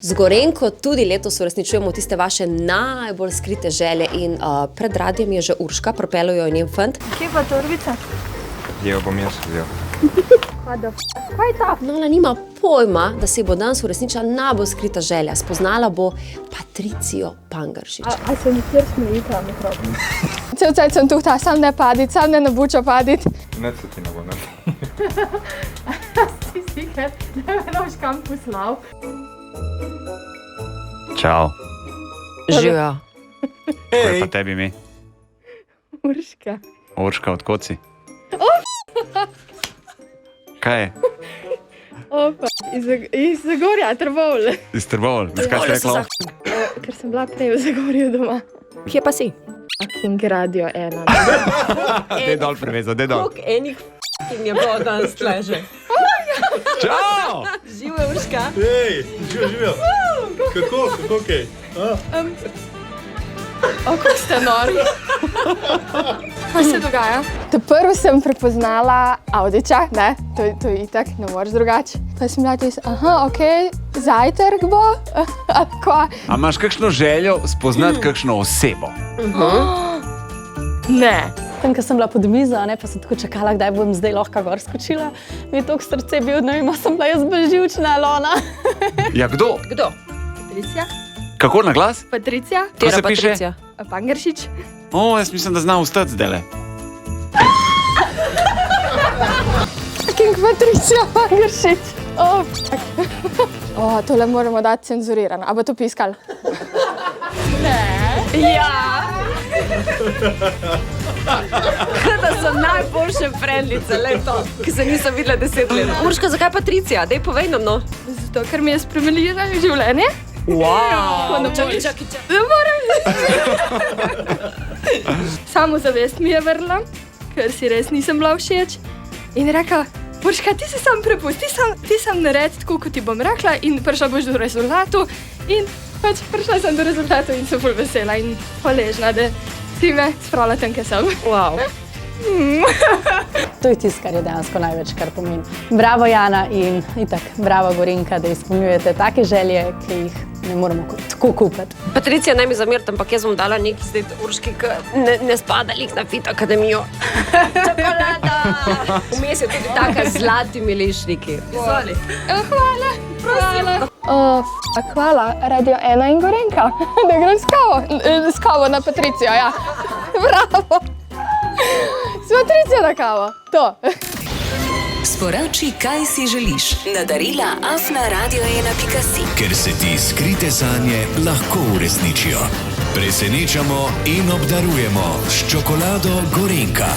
Z Gorenjko tudi letos uresničujemo tiste vaše najbolj skrite želje in pred radiem je že Urška, propelo jo je njen fant. Kje pa torbica? Jo bom jaz vzel. Kaj je to? No, ona nima pojma, da se bo danes uresničila najbolj skrita želja. Spoznala bo Patricijo Pangeršič. A se nikjer smeji tam okrog? Cel cajt sem tuhta, sam ne padit, sam ne nabuča padit. Ne se ti ne bo naredil. Si sicer, da me noš kam poslal. Čau. Živijo. Kaj je pa tebi ime? Urška. Urška, odkot si? Kaj je? Opa, iz Zagorja, Trbovlje. Iz Trbovlj. Zakaj si rekla? Ker sem bila prej v Zagorju doma. Kje pa si? King Radio 1. Dej dol preveza, dej dol. Koliko enih f***ing je bilo danes tle že? Čau! Živijo, Urška. Hej, živijo. Kako kaj? O, kako ste nori. Kaj se dogaja? Prvo sem prepoznala Audiča, ne, to je itak, ne moreš drugače. Pa sem bila tis, okej, zajtrk bo, ali kva? A imaš kakšno željo spoznati kakšno osebo? Ne. Tam, ko sem bila pod mizo, pa sem tako čakala, kdaj bom zdaj lahko gor skočila. Mi je toliko srce bil, ne vem, sem bila jaz bolj živčna, Alona. Ja, kdo? Kdo? Patricija? Kako na glas? Patricija? Kako se piše? Pangeršič? O, jaz mislim, da znam ustati zdajle. King Patricija Pangeršič. Tole moramo dati cenzurirano. A bo to piskal? Ne. Ja. Da so najboljše friendlice, leto, ki se nisem videla 10 let. Urška, zakaj Patricija? Dej povej nam, no. Zato, ker mi je spremenila življenje. Wow. Čakaj. Ne morem. Samozavest mi je vrla, ker si res nisem bila všeč. In rekla, Urška, ti se sam prepusti, ti sam naredi tako, kot ti bom rekla in prišla boš do rezultatu. In pač prišla sem do rezultatu in sem ful vesela in hvaležna, da si me spravila tam, kjer sem. Wow. To je tisto, kar je dejansko največ, kar pomeni. Bravo, Jana, in itak, bravo, Gorenjka, da izpolnjujete take želje, ki jih ne moremo tako kupiti. Patricija, naj mi zamerite, ampak jaz bom dala nekaj zdaj Urški, ki ne spada lik na Fit Akademijo. Čokolada! Vmes je tudi taka z zlatimi lešniki. Izvoli. Hvala, prosim. Hvala, Radio 1 in Gorenjka, da grem s kavo na Patricijo, ja. Bravo. S Patricijo na kavo, to. Sporoči, kaj si želiš. Na darila@radio1.si. Ker se ti skrite sanje lahko uresničijo. Presenečamo in obdarujemo s čokolado Gorenjka.